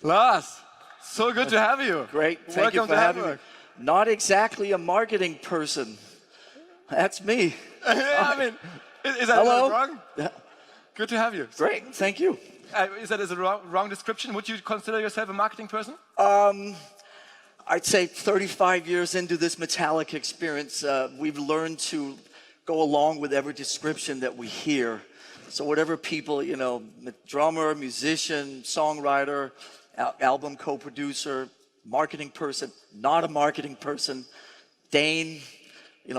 Lars, so good to have you. Great, thank you Welcome for to having me. Hamburg. Not exactly a marketing person. That's me. I mean, is that Hello. wrong? Good to have you. Great, thank you. Is that a wrong description? Would you consider yourself a marketing person? I'd say 35 years into this Metallica experience, we've learned to go along with every description that we hear. So whatever people, drummer, musician, songwriter, album co-producer, marketing person, not a marketing person, Dane,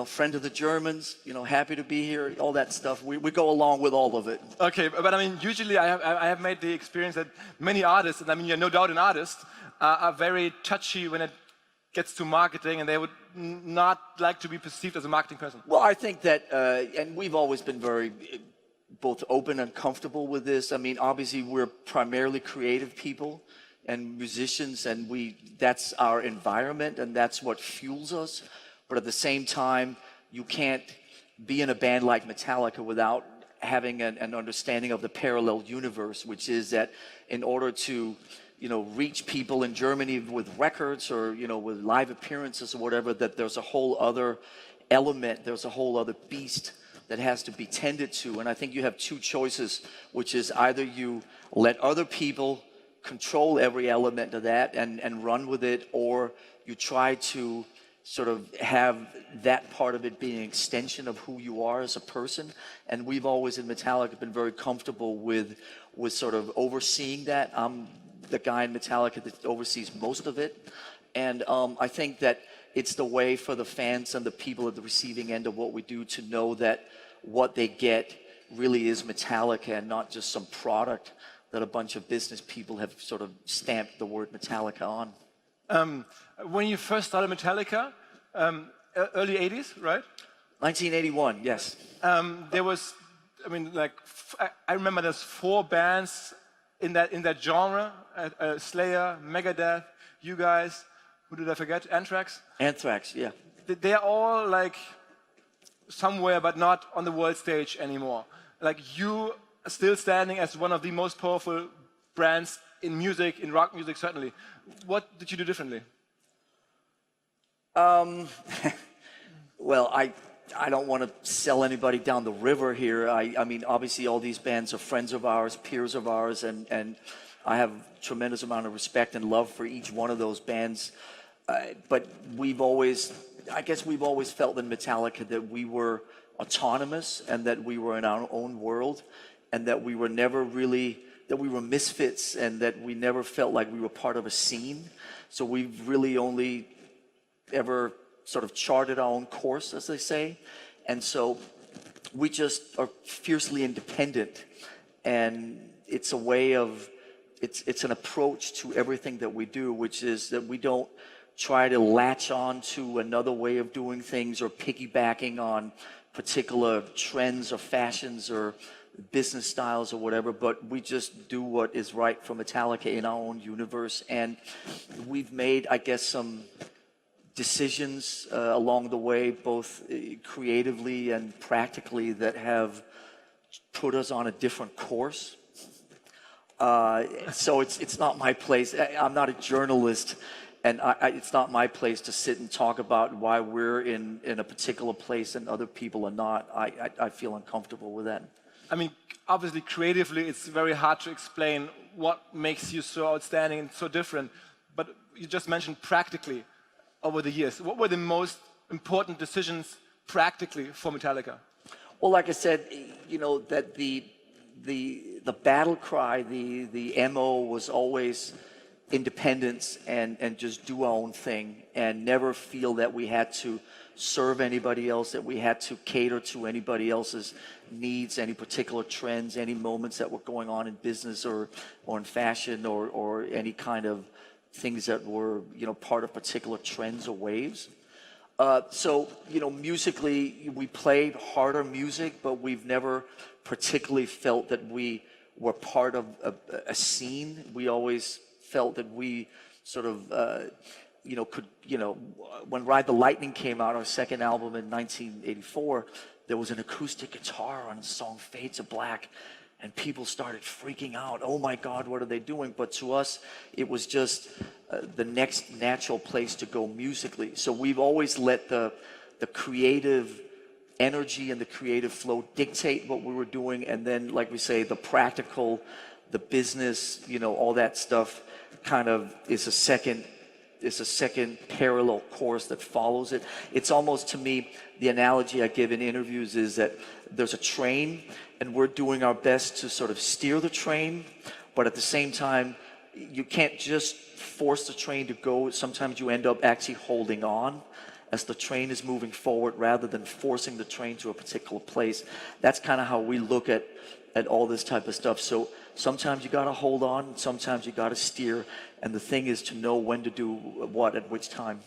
friend of the Germans, happy to be here, all that stuff. We go along with all of it. Okay, but I mean, usually I have made the experience that many artists, and I mean, you're no doubt an artist, are very touchy when it gets to marketing, and they would not like to be perceived as a marketing person. Well, I think that, and we've always been very both open and comfortable with this. I mean, obviously, we're primarily creative people and musicians, and that's our environment, and that's what fuels us. But at the same time, you can't be in a band like Metallica without having an understanding of the parallel universe, which is that in order to reach people in Germany with records or, with live appearances or whatever, that there's a whole other element, there's a whole other beast that has to be tended to. And I think you have two choices, which is either you let other people control every element of that and run with it, or you try to sort of have that part of it being an extension of who you are as a person. And we've always in Metallica been very comfortable with sort of overseeing that. I'm the guy in Metallica that oversees most of it. And I think that it's the way for the fans and the people at the receiving end of what we do to know that what they get really is Metallica and not just some product that a bunch of business people have sort of stamped the word Metallica on. When you first started Metallica, early 80s, right? 1981, yes. There was, I mean, like, I remember there's 4 bands in that genre, Slayer, Megadeth, you guys, who did I forget? Anthrax? Anthrax, yeah. They're all like somewhere, but not on the world stage anymore. Like, you are still standing as one of the most powerful brands in music, in rock music certainly. What did you do differently? Well, I don't want to sell anybody down the river here. I mean, obviously all these bands are friends of ours, peers of ours, and I have a tremendous amount of respect and love for each one of those bands. But I guess we've always felt in Metallica that we were autonomous and that we were in our own world and that we were never really, that we were misfits and that we never felt like we were part of a scene. So we've really only ever sort of charted our own course, as they say. And so we just are fiercely independent. And it's a way of, it's an approach to everything that we do, which is that we don't try to latch on to another way of doing things or piggybacking on particular trends or fashions or business styles or whatever, but we just do what is right for Metallica in our own universe. And we've made, I guess, some decisions along the way, both creatively and practically, that have put us on a different course. So it's not my place. I'm not a journalist, and it's not my place to sit and talk about why we're in a particular place and other people are not. I feel uncomfortable with that. I mean, obviously, creatively, it's very hard to explain what makes you so outstanding and so different. But you just mentioned practically over the years. What were the most important decisions practically for Metallica? Well, like I said, that the battle cry, the MO was always independence and just do our own thing and never feel that we had to serve anybody else, that we had to cater to anybody else's needs, any particular trends, any moments that were going on in business or in fashion or any kind of things that were, part of particular trends or waves. So, musically, we played harder music, but we've never particularly felt that we were part of a scene. We always felt that we sort of, when Ride the Lightning came out, our second album in 1984, there was an acoustic guitar on the song Fade to Black. And people started freaking out. Oh my God, what are they doing? But to us, it was just the next natural place to go musically. So we've always let the creative energy and the creative flow dictate what we were doing. And then, like we say, the practical, the business, you know, all that stuff kind of is a second parallel course that follows it. It's almost, to me, the analogy I give in interviews is that there's a train and we're doing our best to sort of steer the train, but at the same time, you can't just force the train to go. Sometimes you end up actually holding on as the train is moving forward rather than forcing the train to a particular place. That's kind of how we look at all this type of stuff. So sometimes you got to hold on, sometimes you got to steer, and the thing is to know when to do what at which time.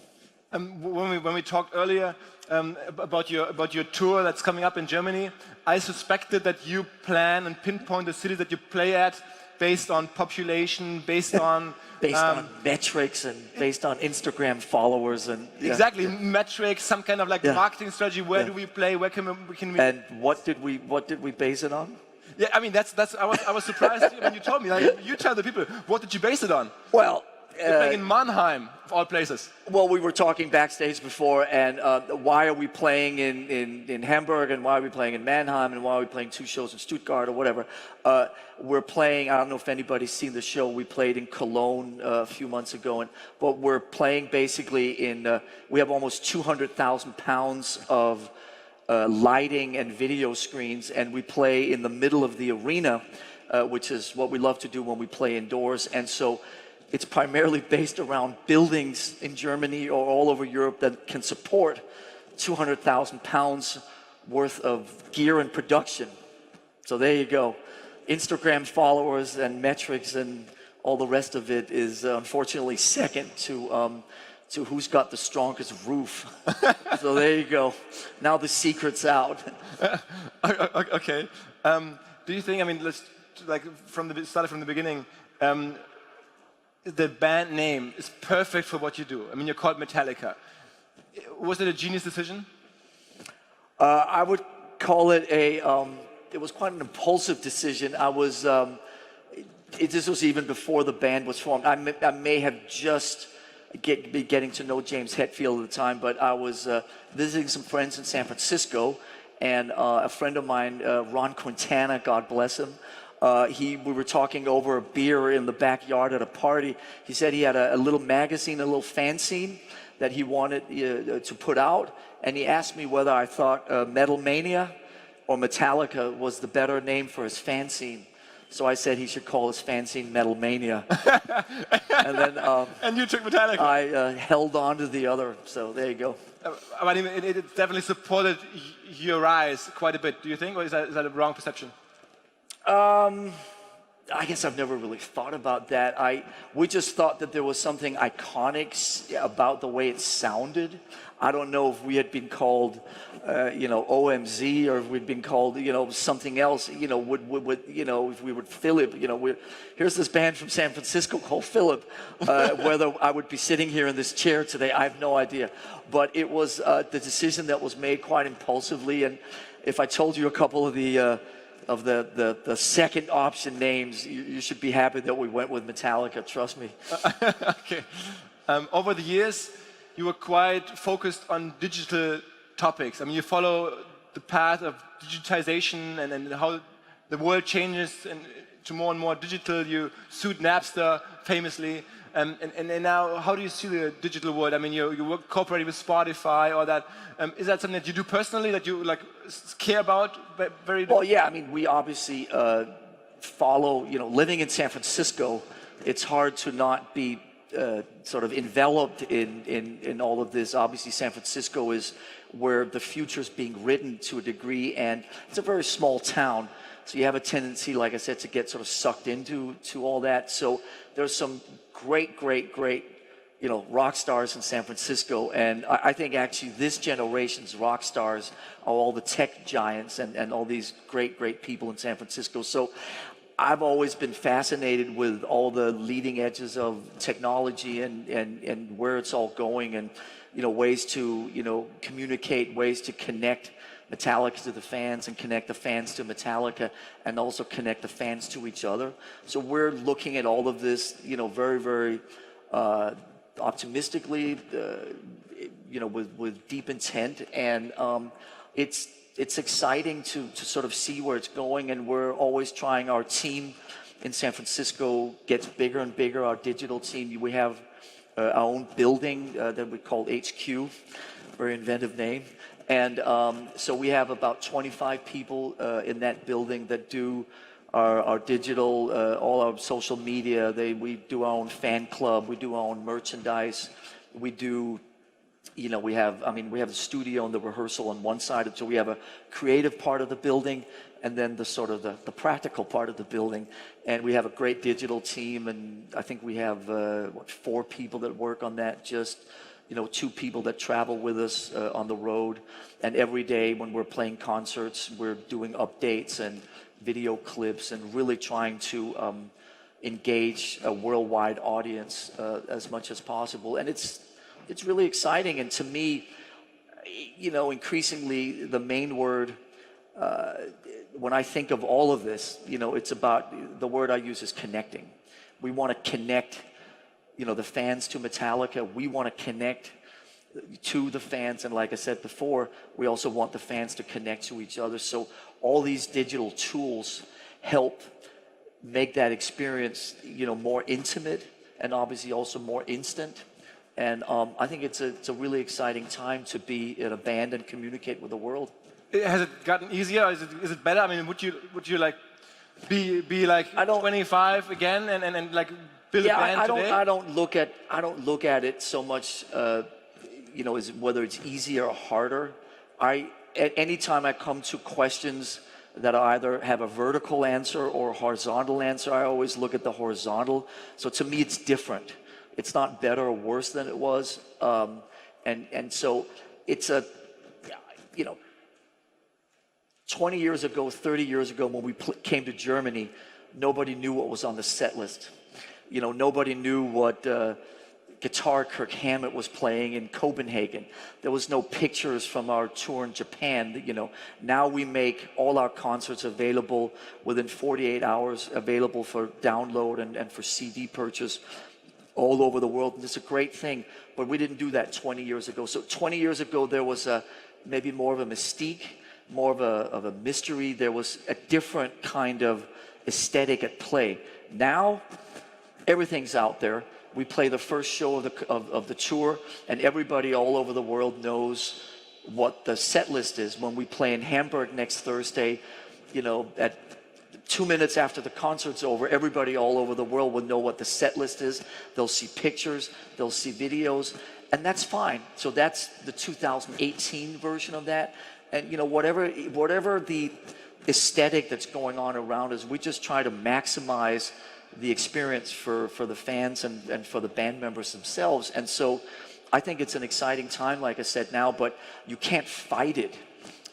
When we talked earlier about your tour that's coming up in Germany, I suspected that you plan and pinpoint the cities that you play at based on population, based on on metrics and based on Instagram followers and exactly metrics, some kind of like marketing strategy. Where do we play? Where can we? And what did we base it on? Yeah, I mean that's I was surprised when you told me. Like, you tell the people, what did you base it on? Well, you're playing in Mannheim, of all places. Well, we were talking backstage before, and why are we playing in Hamburg, and why are we playing in Mannheim, and why are we playing 2 shows in Stuttgart or whatever? We're playing, I don't know if anybody's seen the show, we played in Cologne a few months ago, but we're playing basically we have almost 200,000 pounds of lighting and video screens, and we play in the middle of the arena, which is what we love to do when we play indoors, and so it's primarily based around buildings in Germany or all over Europe that can support 200,000 pounds worth of gear and production. So there you go. Instagram followers and metrics and all the rest of it is unfortunately second to who's got the strongest roof. So there you go. Now the secret's out. Okay. Do you think? I mean, let's start from the beginning. The band name is perfect for what you do. I mean, you're called Metallica. Was it a genius decision? I would call it it was quite an impulsive decision. This was even before the band was formed. I may have just be getting to know James Hetfield at the time, but I was visiting some friends in San Francisco, and a friend of mine, Ron Quintana, God bless him, we were talking over a beer in the backyard at a party. He said he had a little magazine, a little fanzine that he wanted to put out, and he asked me whether I thought Metal Mania or Metallica was the better name for his fanzine. So I said he should call his fanzine Metal Mania. And then and you took Metallica. I held on to the other, so there you go. I mean, it definitely supported your rise quite a bit, do you think, or is that a wrong perception? I guess I've never really thought about that. We just thought that there was something iconic about the way it sounded. I don't know if we had been called, OMZ, or if we'd been called, something else. If we were Philip. Here's this band from San Francisco called Philip. Whether I would be sitting here in this chair today, I have no idea. But it was the decision that was made quite impulsively. And if I told you a couple of the second option names, you should be happy that we went with Metallica, trust me. Okay. Over the years, you were quite focused on digital topics. I mean, you follow the path of digitization and how the world changes to more and more digital. You sued Napster famously. And now, how do you see the digital world? I mean, you work cooperating with Spotify or that. Is that something that you do personally, that you care about very? Well, yeah. I mean, we obviously follow. Living in San Francisco, it's hard to not be sort of enveloped in all of this. Obviously, San Francisco is where the future is being written to a degree, and it's a very small town. So you have a tendency, like I said, to get sort of sucked into all that. So there's some great, rock stars in San Francisco, and I think actually this generation's rock stars are all the tech giants and all these great people in San Francisco. So I've always been fascinated with all the leading edges of technology and where it's all going, and ways to communicate, ways to connect Metallica to the fans and connect the fans to Metallica and also connect the fans to each other. So we're looking at all of this, very, very optimistically, with deep intent. And it's exciting to sort of see where it's going. And we're always trying. Our team in San Francisco gets bigger and bigger. Our digital team, we have our own building that we call HQ, very inventive name. And so we have about 25 people in that building that do our digital, all our social media. We do our own fan club. We do our own merchandise. We do, we have the studio and the rehearsal on one side. So we have a creative part of the building and then the sort of the practical part of the building. And we have a great digital team. And I think we have, 4 people that work on that, just 2 people that travel with us on the road. And every day when we're playing concerts, we're doing updates and video clips and really trying to engage a worldwide audience as much as possible. And it's really exciting. And to me, increasingly the main word, when I think of all of this, it's about, the word I use is connecting. We want to connect the fans to Metallica. We want to connect to the fans. And like I said before, we also want the fans to connect to each other. So all these digital tools help make that experience, more intimate and obviously also more instant. And I think it's a really exciting time to be in a band and communicate with the world. Has it gotten easier? Is it better? I mean, would you like be like 25 again and like build a band today? I don't look at it so much, whether it's easier or harder. Anytime I come to questions that either have a vertical answer or a horizontal answer, I always look at the horizontal. So to me, it's different. It's not better or worse than it was. And so it's 20 years ago, 30 years ago, when we came to Germany, nobody knew what was on the set list. Nobody knew what guitar Kirk Hammett was playing in Copenhagen. There was no pictures from our tour in Japan. Now we make all our concerts available within 48 hours, available for download and for CD purchase all over the world. And it's a great thing, but we didn't do that 20 years ago. So 20 years ago, there was maybe more of a mystique, more of a mystery. There was a different kind of aesthetic at play. Now, everything's out there. We play the first show of the tour, and everybody all over the world knows what the set list is. When we play in Hamburg next Thursday, at 2 minutes after the concert's over, everybody all over the world will know what the set list is. They'll see pictures, they'll see videos, and that's fine. So that's the 2018 version of that. And whatever the aesthetic that's going on around us, we just try to maximize the experience for the fans and for the band members themselves. And so I think it's an exciting time, like I said now, but you can't fight it.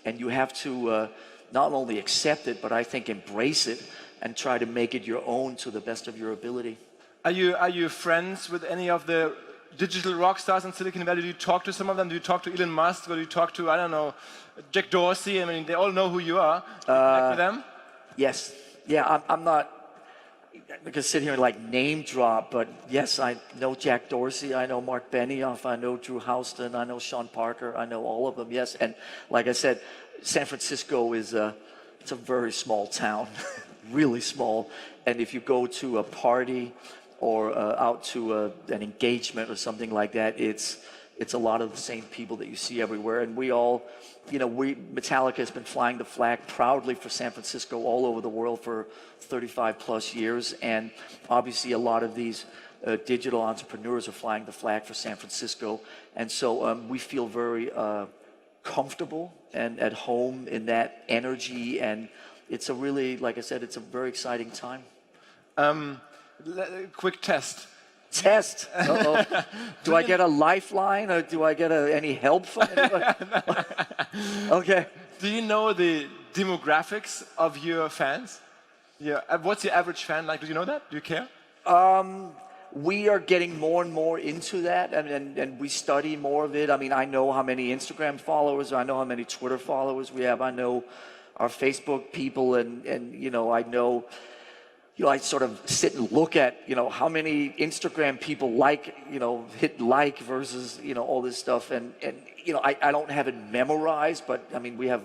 And you have to not only accept it, but I think embrace it and try to make it your own to the best of your ability. Are you friends with any of the digital rock stars in Silicon Valley? Do you talk to some of them? Do you talk to Elon Musk, or do you talk to, I don't know, Jack Dorsey? I mean, they all know who you are. Do you connect with them? Yes. Yeah, I'm not going to sit here and like name drop, but yes, I know Jack Dorsey, I know Mark Benioff, I know Drew Houston, I know Sean Parker, I know all of them, yes. And like I said, San Francisco it's a very small town, really small. And if you go to a party or out to an engagement or something like that, it's a lot of the same people that you see everywhere. And we all, Metallica has been flying the flag proudly for San Francisco all over the world for 35 plus years. And obviously a lot of these digital entrepreneurs are flying the flag for San Francisco. And so we feel very comfortable and at home in that energy. And it's a really, like I said, it's a very exciting time. Quick test. Test? Uh-oh. Do I get a lifeline, or do I get any help from anybody? Okay. Do you know the demographics of your fans? Yeah. What's your average fan like? Do you know that? Do you care? we are getting more and more into that, and we study more of it. I mean, I know how many Instagram followers, I know how many Twitter followers we have, I know our Facebook people, and you know, I know, you know, I sort of sit and look at, you know, how many Instagram people like, you know, hit like versus, you know, all this stuff, and you know, I don't have it memorized, but I mean, we have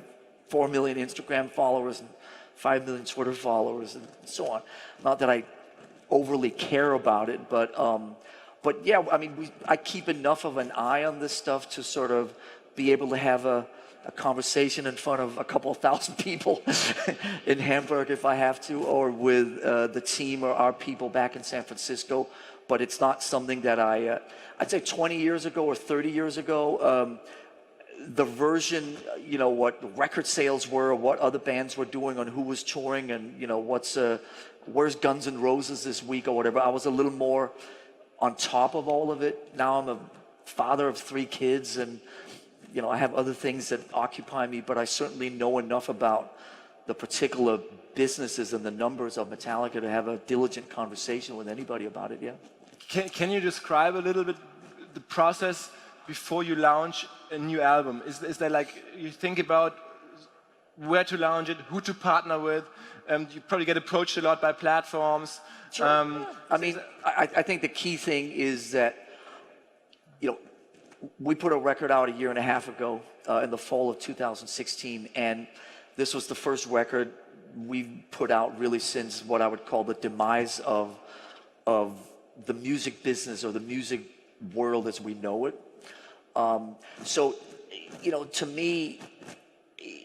4 million Instagram followers and 5 million Twitter followers and so on. Not that I overly care about it, but yeah, I mean, I keep enough of an eye on this stuff to sort of be able to have a conversation in front of a couple of thousand people in Hamburg if I have to, or with the team or our people back in San Francisco. But it's not something that I'd say 20 years ago or 30 years ago, the version, you know, what record sales were, what other bands were doing, on who was touring, and, you know, where's Guns N' Roses this week or whatever. I was a little more on top of all of it. Now I'm a father of 3 kids, and, you know, I have other things that occupy me, but I certainly know enough about the particular businesses and the numbers of Metallica to have a diligent conversation with anybody about it, yeah. Can you describe a little bit the process before you launch a new album? Is there, like, you think about where to launch it, who to partner with? You probably get approached a lot by platforms. Sure. I mean, I think the key thing is that, you know, we put a record out a year and a half ago in the fall of 2016, and this was the first record we put out really since what I would call the demise of the music business or the music world as we know it. So, you know, to me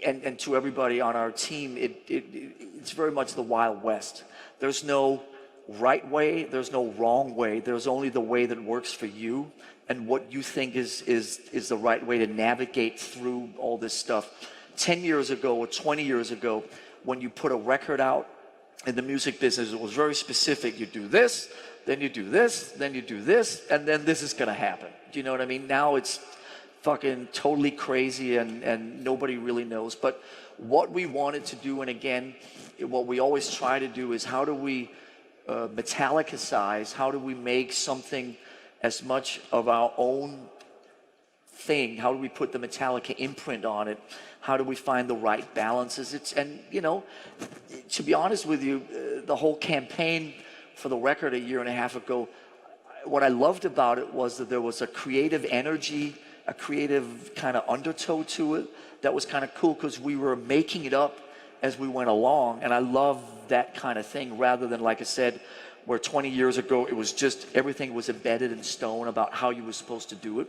and to everybody on our team, it's very much the Wild West. There's no right way, there's no wrong way. There's only the way that works for you and what you think is the right way to navigate through all this stuff. 10 years ago or 20 years ago, when you put a record out in the music business, it was very specific. You do this, then you do this, then you do this, and then this is gonna happen. Do you know what I mean? Now it's fucking totally crazy and nobody really knows. But what we wanted to do, and again, what we always try to do, is how do we Metallica-size, how do we make something as much of our own thing? How do we put the Metallica imprint on it? How do we find the right balances? And you know, to be honest with you, the whole campaign for the record a year and a half ago, what I loved about it was that there was a creative energy, a creative kind of undertow to it that was kind of cool, because we were making it up as we went along, and I love that kind of thing, rather than, like I said, where 20 years ago it was just everything was embedded in stone about how you were supposed to do it.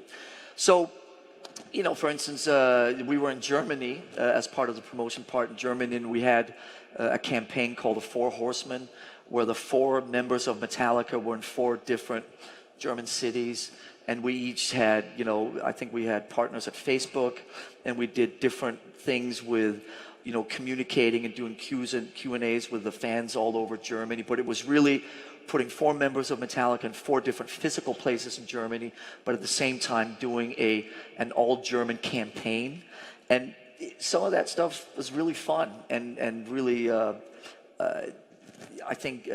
So, you know, for instance, we were in Germany as part of the promotion part in Germany, and we had a campaign called the 4 Horsemen, where the 4 members of Metallica were in 4 different German cities, and we each had, you know, I think we had partners at Facebook, and we did different things with, you know, communicating and doing Q&As with the fans all over Germany. But it was really putting 4 members of Metallica in 4 different physical places in Germany, but at the same time doing an all-German campaign. And some of that stuff was really fun and really, I think,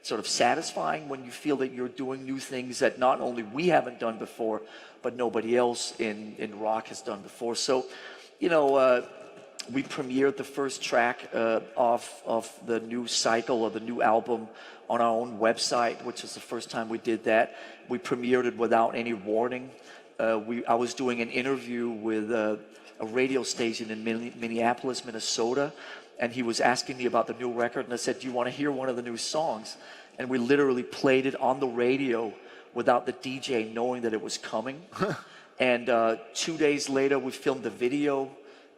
sort of satisfying when you feel that you're doing new things that not only we haven't done before, but nobody else in rock has done before. So, you know, we premiered the first track of the new cycle of the new album on our own website, which is the first time we did that. We premiered it without any warning. I was doing an interview with a radio station in Minneapolis, Minnesota, and he was asking me about the new record, and I said, do you want to hear one of the new songs? And we literally played it on the radio without the DJ knowing that it was coming. And 2 days later, we filmed a video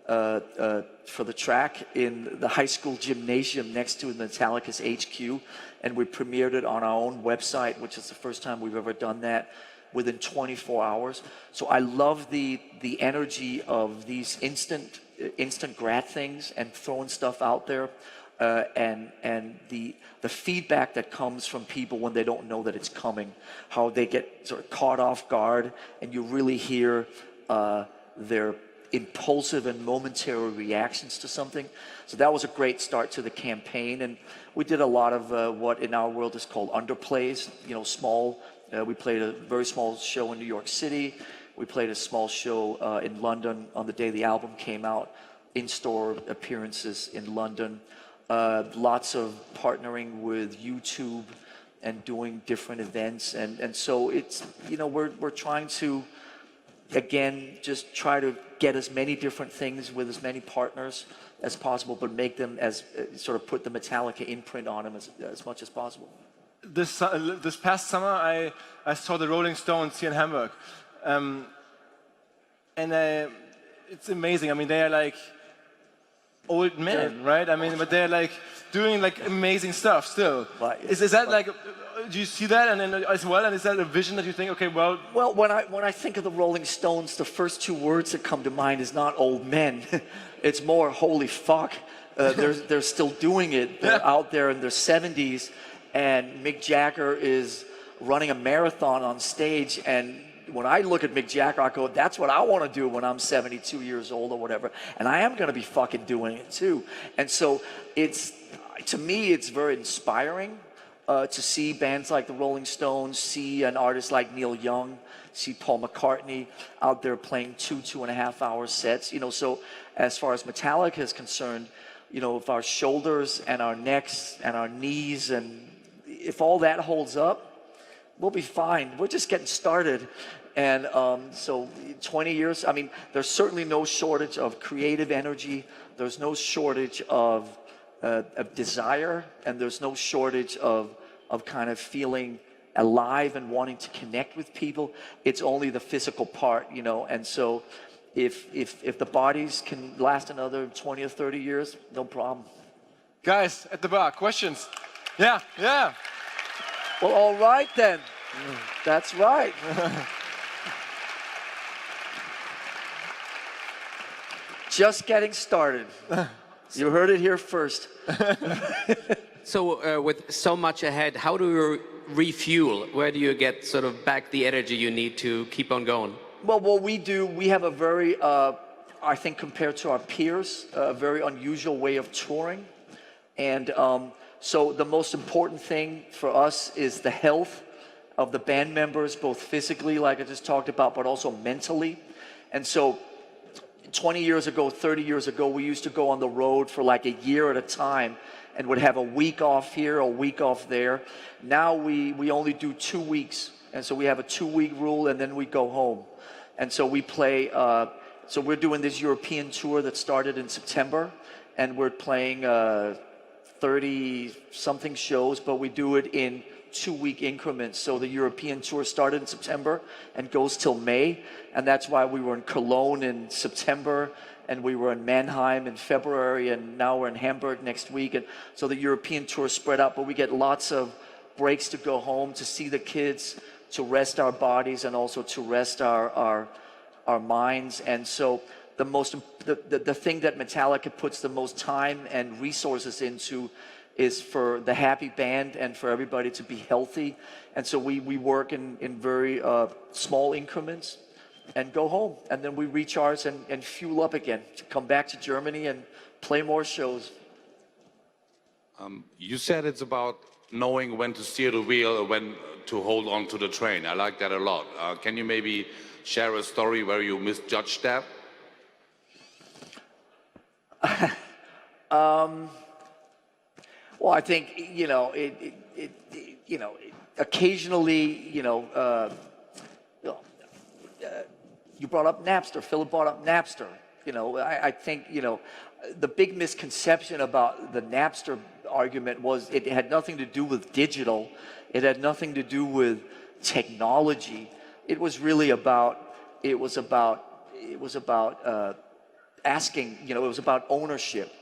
for the track in the high school gymnasium next to Metallica's HQ, and we premiered it on our own website, which is the first time we've ever done that, within 24 hours. So I love the energy of these instant grad things and throwing stuff out there, and the feedback that comes from people when they don't know that it's coming, how they get sort of caught off guard, and you really hear their impulsive and momentary reactions to something. So that was a great start to the campaign. And we did a lot of what in our world is called underplays, small. We played a very small show in New York City. We played a small show in London on the day the album came out, in-store appearances in London. Lots of partnering with YouTube and doing different events. And so it's, we're trying to, again, just try to get as many different things with as many partners as possible, but make them as, sort of put the Metallica imprint on them as much as possible. This past summer, I saw the Rolling Stones here in Hamburg. It's amazing. I mean, they are like old men, right? I mean, but they're like doing like amazing stuff still. Is that like, do you see that and then as well? And is that a vision that you think, okay, well? Well, when I think of the Rolling Stones, the first two words that come to mind is not old men. It's more holy fuck. They're still doing it. They're out there in their 70s, and Mick Jagger is running a marathon on stage. And when I look at Mick Jagger, I go, that's what I want to do when I'm 72 years old or whatever. And I am going to be fucking doing it too. And so to me, it's very inspiring to see bands like the Rolling Stones, see an artist like Neil Young, see Paul McCartney out there playing 2.5 hour sets. So as far as Metallica is concerned, if our shoulders and our necks and our knees, and if all that holds up, we'll be fine. We're just getting started. And so 20 years, I mean, there's certainly no shortage of creative energy. There's no shortage of desire, and there's no shortage of kind of feeling alive and wanting to connect with people. It's only the physical part, and so if the bodies can last another 20 or 30 years, no problem. Guys at the bar, questions? Yeah. Well, all right then. That's right. Just getting started. You heard it here first. So with so much ahead, how do you refuel? Where do you get sort of back the energy you need to keep on going? Well, what we do, we have a very, I think compared to our peers, a very unusual way of touring. And so the most important thing for us is the health of the band members, both physically, like I just talked about, but also mentally. And so 20 years ago, 30 years ago, we used to go on the road for like a year at a time and would have a week off here, a week off there. Now we only do 2 weeks. And so we have a 2-week rule, and then we go home. And so we play, so we're doing this European tour that started in September, and we're playing 30-something shows, but we do it in 2-week increments. So the European tour started in September and goes till May, and that's why we were in Cologne in September, and we were in Mannheim in February, and now we're in Hamburg next week. And so the European tour is spread out, but we get lots of breaks to go home, to see the kids, to rest our bodies, and also to rest our minds. And so the thing that Metallica puts the most time and resources into is for the happy band and for everybody to be healthy. And so we work in very small increments and go home. And then we recharge and fuel up again to come back to Germany and play more shows. You said it's about knowing when to steer the wheel or when to hold on to the train. I like that a lot. Can you maybe share a story where you misjudged that? Well, I think, occasionally, you brought up Napster. Philip brought up Napster. I think, the big misconception about the Napster argument was it had nothing to do with digital. It had nothing to do with technology. It was really about asking, it was about ownership.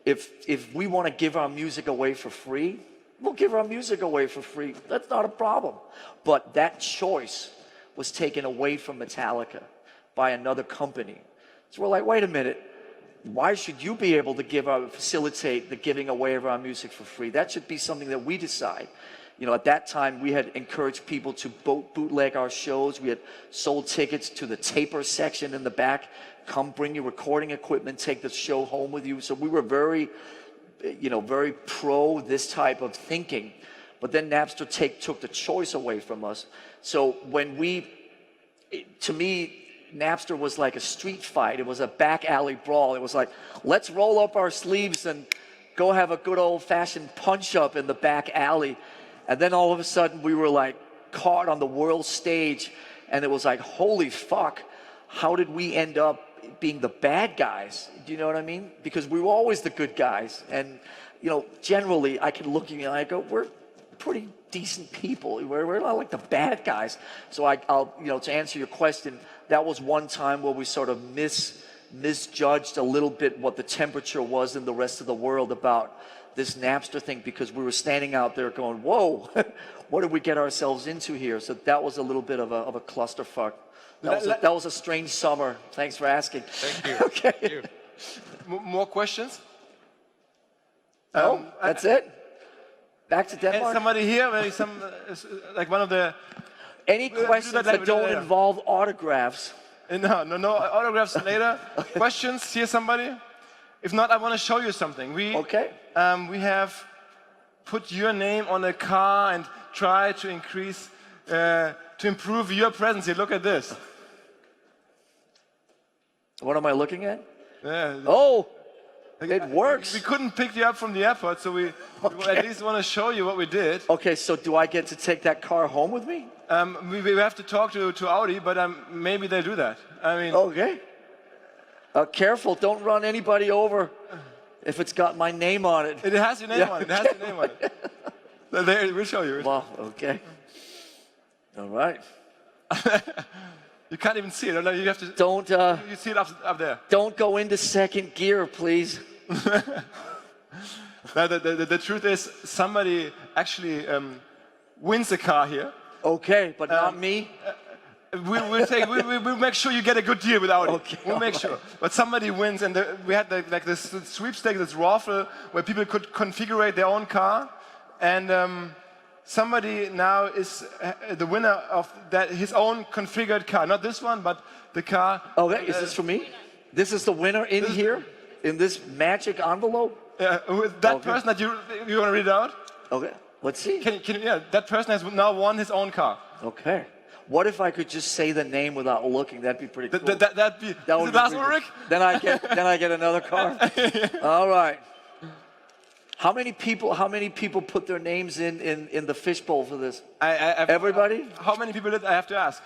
If we want to give our music away for free, we'll give our music away for free. That's not a problem. But that choice was taken away from Metallica by another company. So we're like, wait a minute. Why should you be able to facilitate the giving away of our music for free? That should be something that we decide. at that time we had encouraged people to bootleg our shows. We had sold tickets to the taper section in the back. Come bring your recording equipment, take the show home with you. So we were very, very pro this type of thinking. But then Napster took the choice away from us. So to me, Napster was like a street fight. It was a back alley brawl. It was like, let's roll up our sleeves and go have a good old-fashioned punch-up in the back alley. And then all of a sudden, we were like caught on the world stage. And it was like, holy fuck, how did we end up being the bad guys? Do you know what I mean? Because we were always the good guys. And, generally, I can look at you and I go, we're pretty decent people. We're not like the bad guys. So I'll to answer your question, that was one time where we sort of misjudged a little bit what the temperature was in the rest of the world about this Napster thing, because we were standing out there going, whoa, what did we get ourselves into here? So that was a little bit of a clusterfuck. That was a strange summer. Thanks for asking. Thank you. Okay. Thank you. More questions? That's it? Back to Denmark? And somebody here, maybe like one of the... Any questions that don't involve autographs? No autographs later. Questions? Here, somebody? If not, I want to show you something. We have put your name on a car and try to improve your presence here. Look at this. What am I looking at? Yeah. Oh, it works. We couldn't pick you up from the airport, so we at least want to show you what we did. Okay, so do I get to take that car home with me? We have to talk to Audi, but maybe they do that. I mean. Okay. Careful, don't run anybody over if it's got my name on it. It has your name on it. It has your name on it. There, we'll show you. Wow, okay. All right. You can't even see it. You have to. Don't. You see it up there. Don't go into second gear, please. Now, the truth is, somebody actually wins a car here. Okay, but not me. We'll make sure you get a good deal with Audi. Okay, we'll make sure. But somebody wins, and we had like this sweepstake, this raffle, where people could configure their own car, and somebody now is the winner of his own configured car. Not this one, but the car. Oh, is this for me? This is the winner in here, in this magic envelope. With that person that you want to read out. Okay, let's see. That person has now won his own car. Okay. What if I could just say the name without looking? That'd be pretty cool. That'd be. That is it Lars Ulrich? Then I get another car. All right. How many people put their names in the fishbowl for this? Everybody? How many people did I have to ask?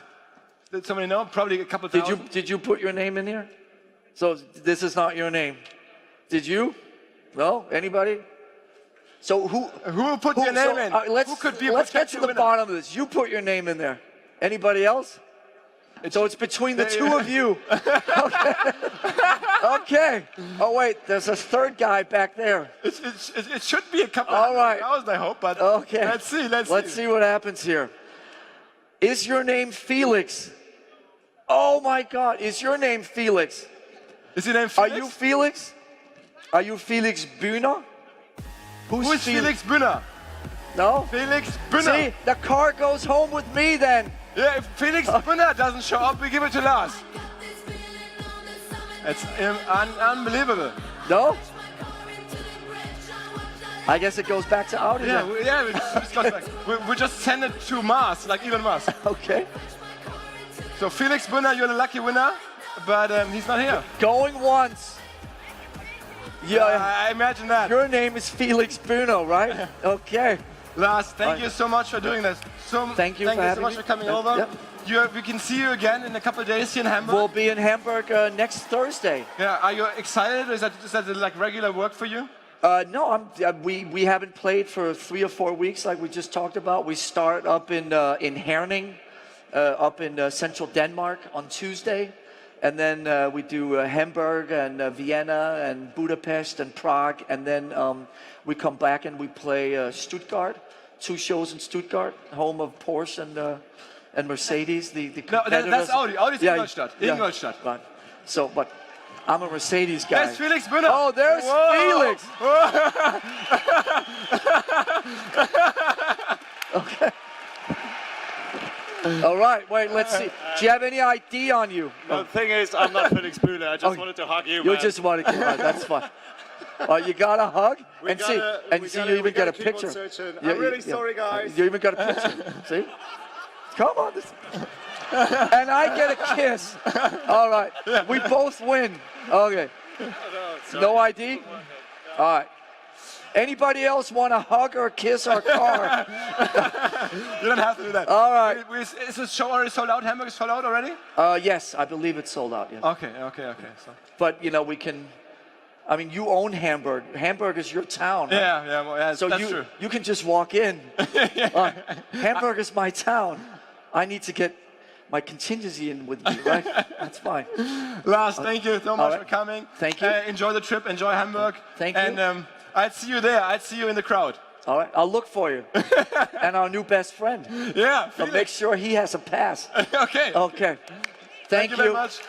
Did somebody know? Probably a couple thousand. Did you put your name in here? So this is not your name. Did you? No? Anybody? So who put your name in? Let's get to the bottom of this. You put your name in there. Anybody else? So it's between the two of you. Okay. Okay. Oh wait, there's a third guy back there. It should be a couple thousand, I hope. But okay. Let's see. Let's see what happens here. Is your name Felix? Oh my God! Is your name Felix? Is your name Felix? Are you Felix? Are you Felix Bühner? Who is Felix Bühner? No? Felix Bühner. See, the car goes home with me then. Yeah, if Felix Bühner doesn't show up, we give it to Lars. It's unbelievable. No? I guess it goes back to Audi. We just send it to Mars, like Elon Musk. Okay. So Felix Bühner, you're the lucky winner, but he's not here. Going once. Yeah, I imagine that. Your name is Felix Bühner, right? Okay. Lars, thank you so much for doing this. Thank you so much for coming over. Yep. We can see you again in a couple of days here in Hamburg. We'll be in Hamburg next Thursday. Yeah, are you excited? Is that like regular work for you? No, we haven't played for 3 or 4 weeks like we just talked about. We start up in Herning, up in central Denmark on Tuesday. And then we do Hamburg and Vienna and Budapest and Prague. And then we come back and we play Stuttgart. 2 shows in Stuttgart, home of Porsche and Mercedes. The that's Audi. Audi's Ingolstadt. Ingolstadt. But I'm a Mercedes guy. There's Felix Bühner. Oh, there's Felix. Okay. All right, wait, let's see. Do you have any ID on you? No, the thing is, I'm not Felix Bühler. I just wanted to hug you, You man. just want to come out, that's fine. You got a hug? You even got a picture. I'm really sorry, guys. You even got a picture. See? Come on. And I get a kiss. All right. We both win. Okay. No ID? All right. Anybody else want a hug or a kiss or a car? You don't have to do that. All right. Is this show already sold out? Hamburg is sold out already? Yes, I believe it's sold out. Yes. Okay. So. But we can. I mean, you own Hamburg. Hamburg is your town. Right? Yeah, So that's true. you can just walk in. Hamburg is my town. I need to get my contingency in with me, right? That's fine. Lars, thank you so much for coming. Thank you. Enjoy the trip. Enjoy Hamburg. Thank you. And I'd see you there. I'd see you in the crowd. All right, I'll look for you. And our new best friend. Yeah. I'll make sure he has a pass. Okay. Okay. Thank you very much.